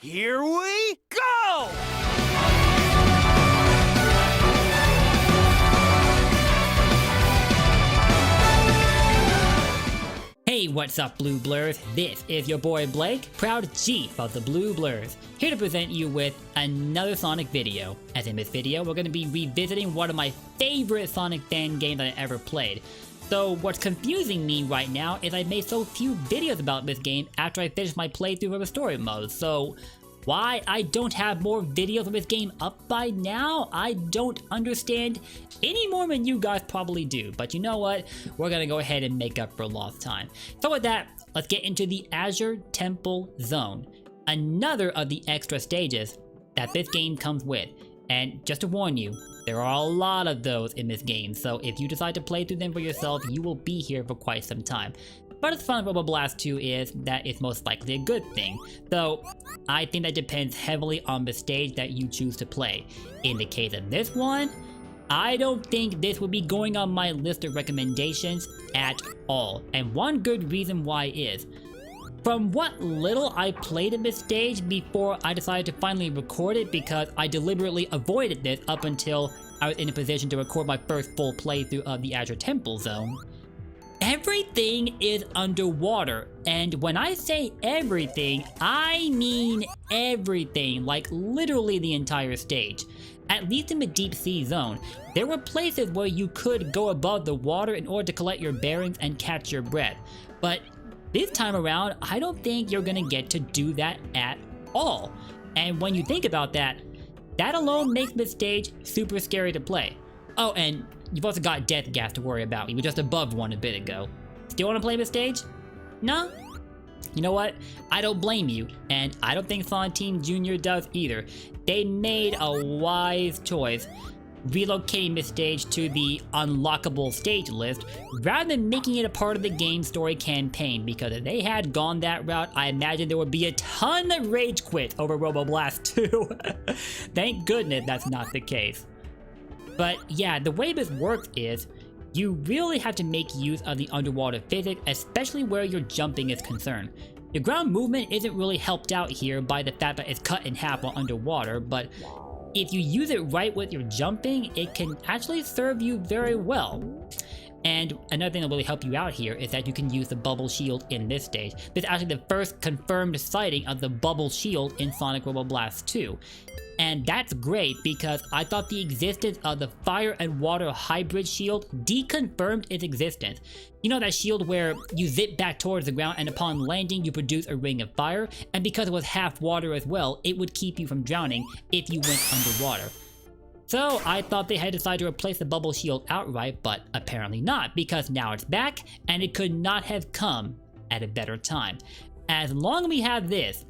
Here we go! Hey, what's up, Blue Blurs? This is your boy Blake, proud chief of the Blue Blurs, here to present you with another Sonic video. As in this video, we're going to be revisiting one of my favorite Sonic fan games that I ever played. So what's confusing me right now is I made so few videos about this game after I finished my playthrough of the story mode, so why I don't have more videos of this game up by now, I don't understand any more than you guys probably do. But you know what? We're gonna go ahead and make up for lost time. So with that, let's get into the Azure Temple Zone, another of the extra stages that this game comes with. And just to warn you, there are a lot of those in this game, so if you decide to play through them for yourself, you will be here for quite some time. But as Sonic Robo Blast 2 is, that is most likely a good thing, though I think that depends heavily on the stage that you choose to play. In the case of this one, I don't think this would be going on my list of recommendations at all, and one good reason why is, from what little I played in this stage before I decided to finally record it, because I deliberately avoided this up until I was in a position to record my first full playthrough of the Azure Temple Zone, everything is underwater. And when I say everything, I mean everything, like literally the entire stage. At least in the deep sea zone, there were places where you could go above the water in order to collect your bearings and catch your breath. But this time around, I don't think you're gonna get to do that at all. And when you think about that, that alone makes this stage super scary to play. Oh, and you've also got death gas to worry about. You were just above one a bit ago. Still want to play this stage? No? You know what? I don't blame you, and I don't think Sonic Team Jr. does either. They made a wise choice relocating this stage to the unlockable stage list rather than making it a part of the game story campaign, because if they had gone that route, I imagine there would be a ton of rage quit over Robo Blast 2. Thank goodness that's not the case. But yeah, the way this works is, you really have to make use of the underwater physics, especially where your jumping is concerned. Your ground movement isn't really helped out here by the fact that it's cut in half while underwater, but if you use it right with your jumping, it can actually serve you very well. And another thing that will really help you out here is that you can use the bubble shield in this stage. This is actually the first confirmed sighting of the bubble shield in Sonic Robo Blast 2. And that's great because I thought the existence of the fire and water hybrid shield deconfirmed its existence. You know that shield where you zip back towards the ground and upon landing you produce a ring of fire, and because it was half water as well, it would keep you from drowning if you went underwater. So I thought they had decided to replace the bubble shield outright, but apparently not, because now it's back and it could not have come at a better time. As long as we have this,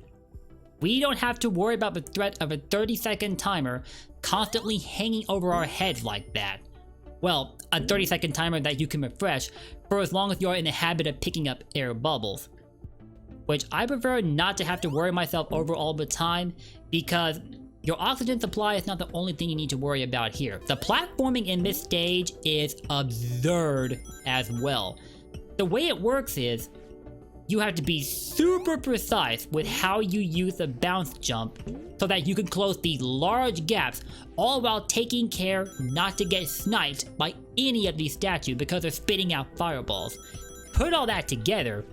we don't have to worry about the threat of a 30-second timer constantly hanging over our heads like that. Well, a 30-second timer that you can refresh for as long as you're in the habit of picking up air bubbles. Which I prefer not to have to worry myself over all the time, because your oxygen supply is not the only thing you need to worry about here. The platforming in this stage is absurd as well. The way it works is, you have to be super precise with how you use the bounce jump so that you can close these large gaps, all while taking care not to get sniped by any of these statues because they're spitting out fireballs. Put all that together,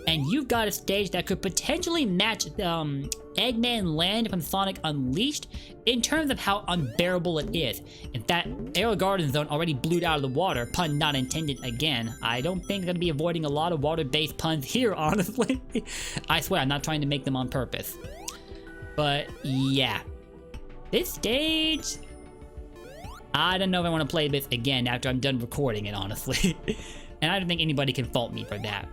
and you've got a stage that could potentially match Eggman Land from Sonic Unleashed in terms of how unbearable it is. In fact, Aero Garden Zone already blew out of the water, pun not intended again. I don't think I'm going to be avoiding a lot of water-based puns here, honestly. I swear, I'm not trying to make them on purpose. But yeah, this stage, I don't know if I want to play this again after I'm done recording it, honestly. And I don't think anybody can fault me for that.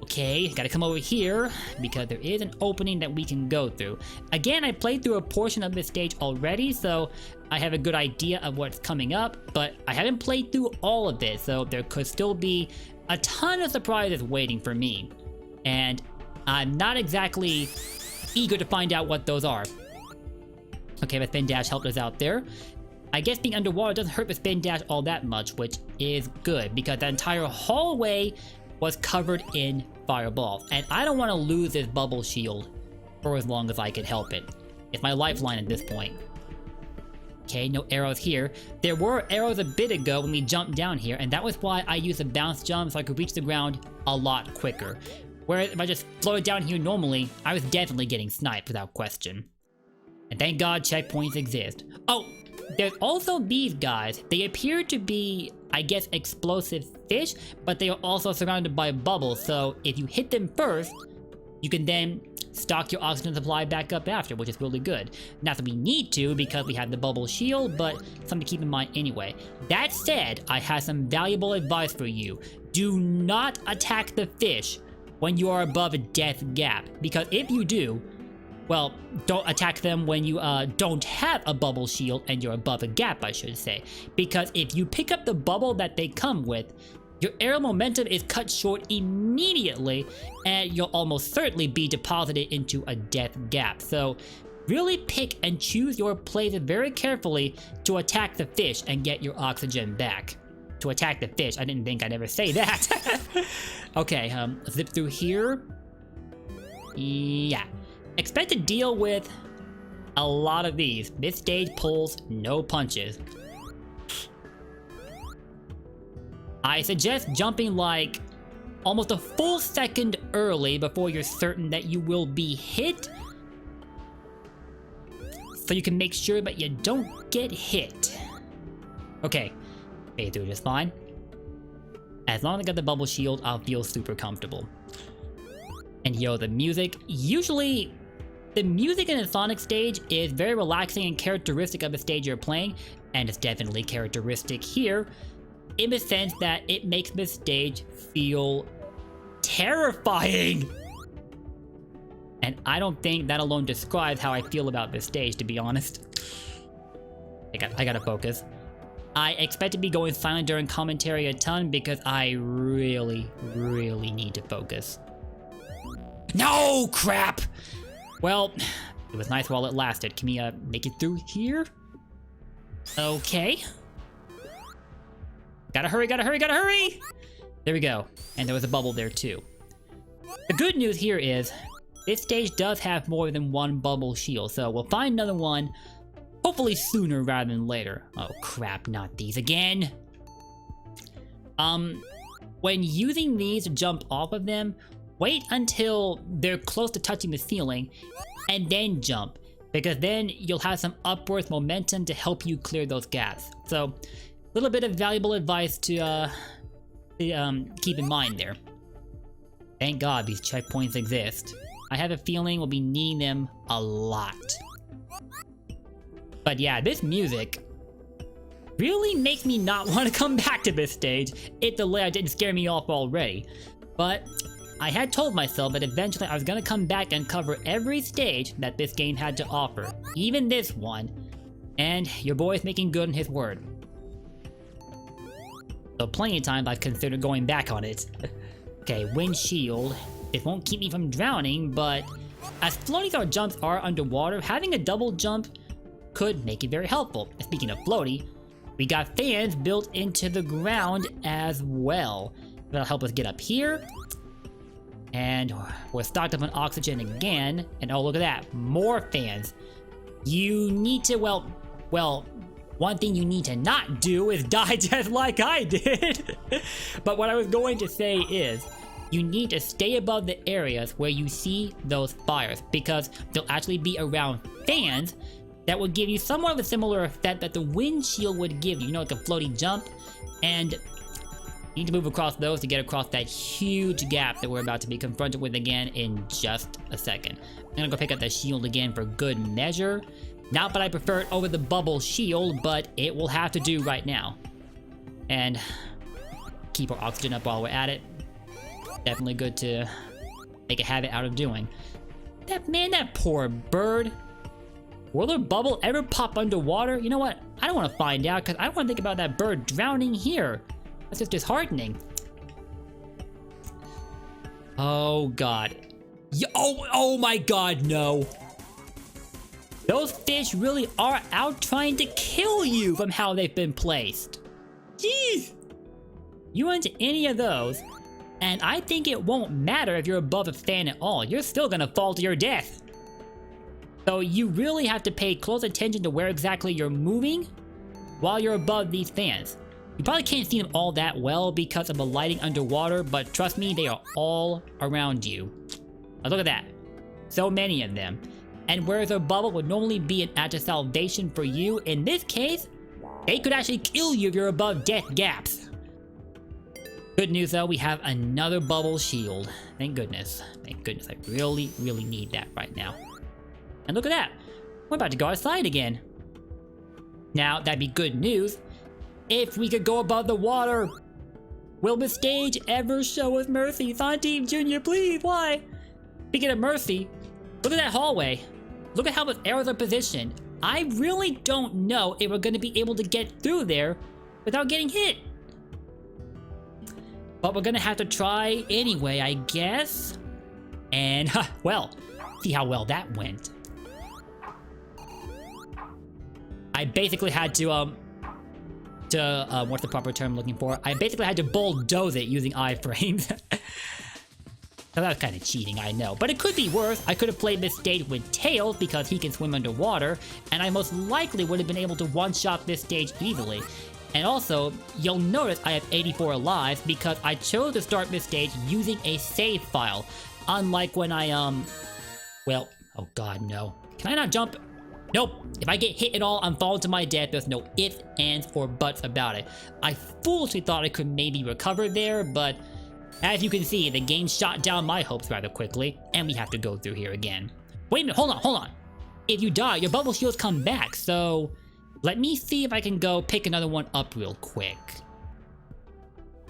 Okay, gotta come over here, because there is an opening that we can go through. Again, I played through a portion of this stage already, so I have a good idea of what's coming up, but I haven't played through all of this, so there could still be a ton of surprises waiting for me. And I'm not exactly eager to find out what those are. Okay, the spin dash helped us out there. I guess being underwater doesn't hurt the spin dash all that much, which is good, because that entire hallway was covered in fireballs, and I don't want to lose this bubble shield for as long as I could help it. It's my lifeline at this point. Okay, no arrows here. There were arrows a bit ago when we jumped down here, and that was why I used a bounce jump so I could reach the ground a lot quicker. Whereas if I just floated down here normally, I was definitely getting sniped without question. And thank God checkpoints exist. Oh, there's also these guys. They appear to be, I guess, explosive fish, but they are also surrounded by bubbles, so if you hit them first, you can then stock your oxygen supply back up after, which is really good. Not that we need to because we have the bubble shield, but something to keep in mind anyway. That said, I have some valuable advice for you. Do not attack the fish when you are above a death gap, because if you do, well, don't attack them when you don't have a bubble shield and you're above a gap, I should say. Because if you pick up the bubble that they come with, your aerial momentum is cut short immediately, and you'll almost certainly be deposited into a death gap. So really pick and choose your places very carefully to attack the fish and get your oxygen back. To attack the fish, I didn't think I'd ever say that. Okay, zip through here. Yeah. Expect to deal with a lot of these. This stage pulls no punches. I suggest jumping like almost a full second early before you're certain that you will be hit, so you can make sure that you don't get hit. Okay, made it through just fine. As long as I got the bubble shield, I'll feel super comfortable. And yo, the music, usually the music in a Sonic stage is very relaxing and characteristic of the stage you're playing, and it's definitely characteristic here, in the sense that it makes this stage feel terrifying. And I don't think that alone describes how I feel about this stage, to be honest. I gotta focus. I expect to be going silent during commentary a ton because I really need to focus. No, crap! Well, it was nice while it lasted. Can we make it through here? Okay. Gotta hurry, gotta hurry, gotta hurry! There we go. And there was a bubble there too. The good news here is, this stage does have more than one bubble shield, so we'll find another one, hopefully sooner rather than later. Oh crap, not these again! When using these to jump off of them, wait until they're close to touching the ceiling, and then jump, because then you'll have some upward momentum to help you clear those gaps. So, a little bit of valuable advice to keep in mind there. Thank God these checkpoints exist. I have a feeling we'll be needing them a lot. But yeah, this music really makes me not want to come back to this stage if the layout didn't scare me off already. But I had told myself that eventually I was going to come back and cover every stage that this game had to offer, even this one, and your boy's making good on his word. So plenty of times I've considered going back on it. Okay, windshield. It won't keep me from drowning, but as floaty as our jumps are underwater, having a double jump could make it very helpful. And speaking of floaty, we got fans built into the ground as well. That'll help us get up here. And we're stocked up on oxygen again. And oh, look at that, more fans. You need to, well, one thing you need to not do is die just like I did. But what I was going to say is, you need to stay above the areas where you see those fires, because they'll actually be around fans that will give you somewhat of a similar effect that the windshield would give you, like a floaty jump, and you need to move across those to get across that huge gap that we're about to be confronted with again in just a second. I'm gonna go pick up that shield again for good measure. Not that I prefer it over the bubble shield, but it will have to do right now. And keep our oxygen up while we're at it. Definitely good to make a habit out of doing. That poor bird. Will a bubble ever pop underwater? You know what? I don't want to find out, because I don't want to think about that bird drowning here. That's just disheartening. Oh god. Oh my god, no. Those fish really are out trying to kill you from how they've been placed. Jeez. You run into any of those, and I think it won't matter if you're above a fan at all. You're still gonna fall to your death. So you really have to pay close attention to where exactly you're moving while you're above these fans. You probably can't see them all that well because of the lighting underwater, but trust me, they are all around you. Now look at that. So many of them. And whereas a bubble would normally be an act of salvation for you, in this case, they could actually kill you if you're above death gaps. Good news though, we have another bubble shield. Thank goodness. Thank goodness. I really, really need that right now. And look at that. We're about to go outside again. Now, that'd be good news if we could go above the water. Will the stage ever show us mercy? Sonic Team Jr., please, why? Speaking of mercy, look at that hallway. Look at how the arrows are positioned. I really don't know if we're going to be able to get through there without getting hit. But we're going to have to try anyway, I guess. And, well, see how well that went. I basically had to, what's the proper term I'm looking for? I basically had to bulldoze it using iframes. So that was kind of cheating, I know. But it could be worse. I could have played this stage with Tails because he can swim underwater, and I most likely would have been able to one-shot this stage easily. And also, you'll notice I have 84 lives because I chose to start this stage using a save file. Unlike when I, well, oh god, no. Can I not jump? Nope. If I get hit at all, I'm falling to my death. There's no ifs, ands, or buts about it. I foolishly thought I could maybe recover there, but as you can see, the game shot down my hopes rather quickly, and we have to go through here again. Wait a minute, hold on. If you die, your bubble shields come back, so let me see if I can go pick another one up real quick.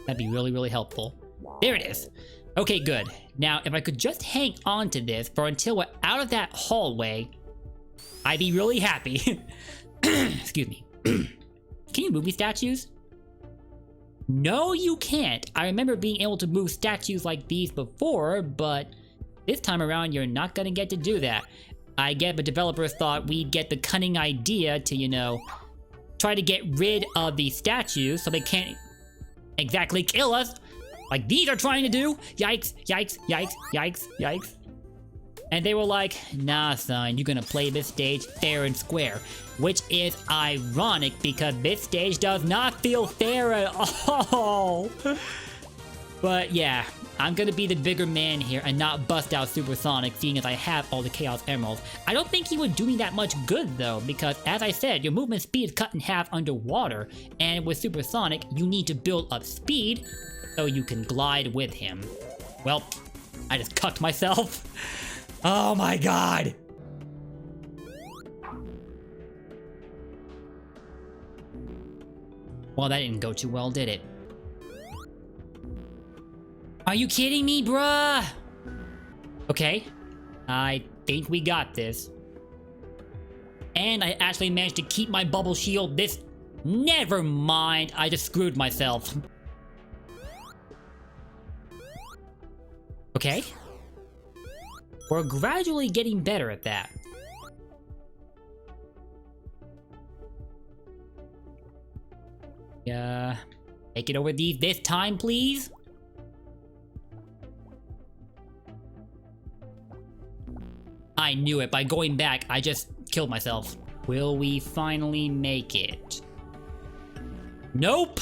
That'd be really, really helpful. There it is. Okay, good. Now, if I could just hang on to this for until we're out of that hallway, I'd be really happy. Excuse me. Can you move these statues? No, you can't. I remember being able to move statues like these before, but this time around, you're not gonna get to do that. I get the developers thought we'd get the cunning idea to, you know, try to get rid of these statues so they can't exactly kill us like these are trying to do. Yikes, yikes, yikes, yikes, yikes. And they were like, nah, son, you're gonna play this stage fair and square. Which is ironic because this stage does not feel fair at all. But yeah, I'm gonna be the bigger man here and not bust out Supersonic, seeing as I have all the Chaos Emeralds. I don't think he would do me that much good though, because as I said, your movement speed is cut in half underwater, and with Supersonic, you need to build up speed so you can glide with him. Well, I just cucked myself. Oh my god! Well, that didn't go too well, did it? Are you kidding me, bruh? Okay, I think we got this. And I actually managed to keep my bubble shield this... Never mind, I just screwed myself. Okay. We're gradually getting better at that. Make it over these this time, please. I knew it. By going back, I just killed myself. Will we finally make it? Nope.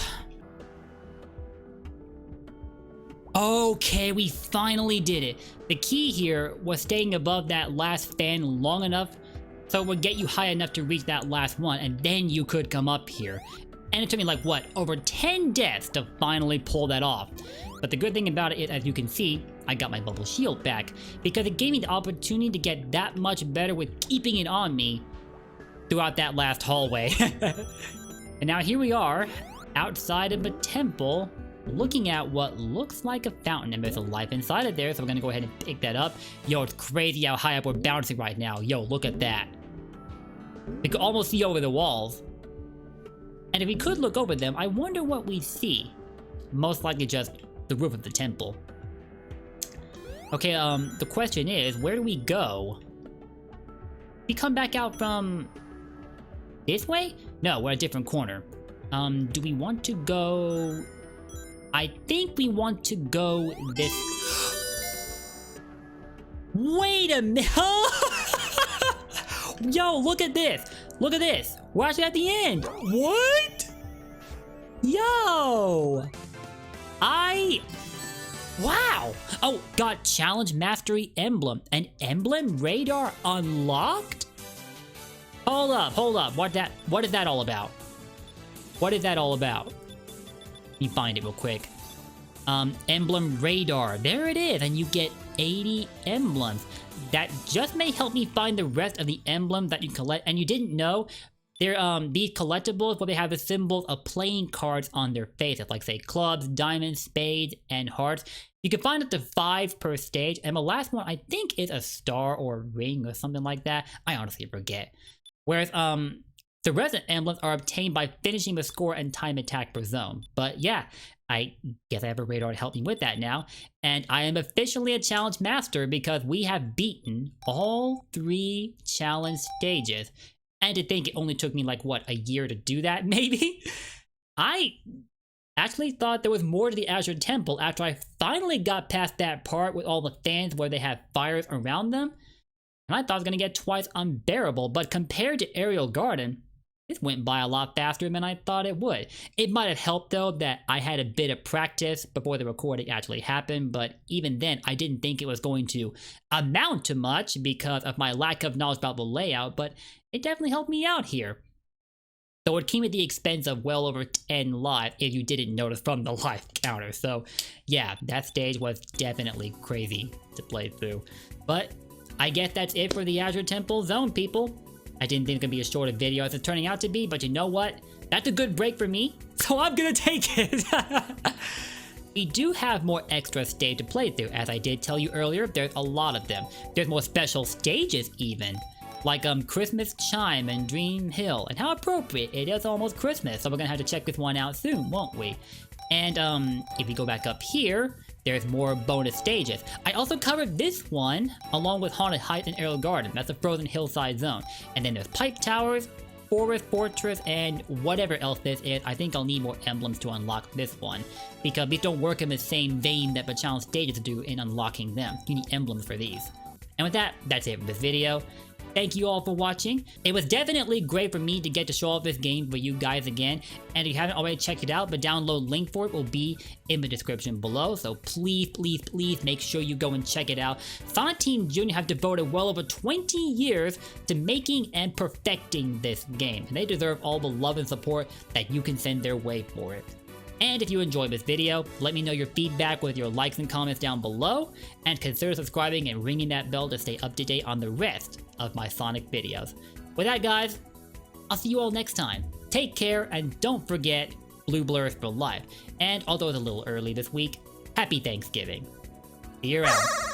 Okay, we finally did it. The key here was staying above that last fan long enough so it would get you high enough to reach that last one, and then you could come up here. And it took me like, what, over 10 deaths to finally pull that off. But the good thing about it is, as you can see, I got my bubble shield back, because it gave me the opportunity to get that much better with keeping it on me throughout that last hallway. And now here we are, outside of a temple, looking at what looks like a fountain, and there's a life inside of there, so we're gonna go ahead and pick that up. Yo, it's crazy how high up we're bouncing right now. Yo, look at that. We could almost see over the walls. And if we could look over them, I wonder what we see. Most likely just the roof of the temple. Okay, the question is, where do we go? We come back out from this way? No, we're a different corner. Do we want to go... I think we want to go this... Wait a minute! Yo, look at this. Look at this. We're actually at the end. What? Yo. Wow. Oh, got Challenge Mastery Emblem. An emblem radar unlocked? Hold up. What is that all about? What is that all about? Let me find it real quick. Emblem radar. There it is, and you get 80 emblems. That just may help me find the rest of the emblems that you collect. And you didn't know, they're these collectibles where they have the symbols of playing cards on their faces, like say clubs, diamonds, spades, and hearts. You can find up to 5 per stage, and the last one I think is a star or a ring or something like that. I honestly forget. Whereas the rest of the emblems are obtained by finishing the score and time attack per zone. But yeah, I guess I have a radar to help me with that now. And I am officially a challenge master because we have beaten all 3 challenge stages. And to think it only took me like, what, a year to do that, maybe? I actually thought there was more to the Azure Temple after I finally got past that part with all the fans where they have fires around them. And I thought I was going to get twice unbearable, but compared to Aerial Garden, this went by a lot faster than I thought it would. It might have helped though that I had a bit of practice before the recording actually happened, but even then I didn't think it was going to amount to much because of my lack of knowledge about the layout, but it definitely helped me out here. Though it came at the expense of well over 10 lives if you didn't notice from the life counter. So yeah, that stage was definitely crazy to play through. But I guess that's it for the Azure Temple Zone, people. I didn't think it was going to be as short a video as it's turning out to be, but you know what? That's a good break for me, so I'm going to take it. We do have more extra stage to play through. As I did tell you earlier, there's a lot of them. There's more special stages even. Like Christmas Chime and Dream Hill. And how appropriate, it is almost Christmas, so we're going to have to check this one out soon, won't we? And if we go back up here, there's more bonus stages. I also covered this one along with Haunted Heights and Aerial Garden. That's a frozen hillside zone. And then there's Pipe Towers, Forest Fortress, and whatever else this is. I think I'll need more emblems to unlock this one, because these don't work in the same vein that the challenge stages do in unlocking them. You need emblems for these. And with that, that's it for this video. Thank you all for watching. It was definitely great for me to get to show off this game for you guys again. And if you haven't already checked it out, the download link for it will be in the description below. So please make sure you go and check it out. Sonic Team Junior have devoted well over 20 years to making and perfecting this game. And they deserve all the love and support that you can send their way for it. And if you enjoyed this video, let me know your feedback with your likes and comments down below, and consider subscribing and ringing that bell to stay up to date on the rest of my Sonic videos. With that guys, I'll see you all next time. Take care, and don't forget, Blue Blurs for life. And although it's a little early this week, happy Thanksgiving. See you around.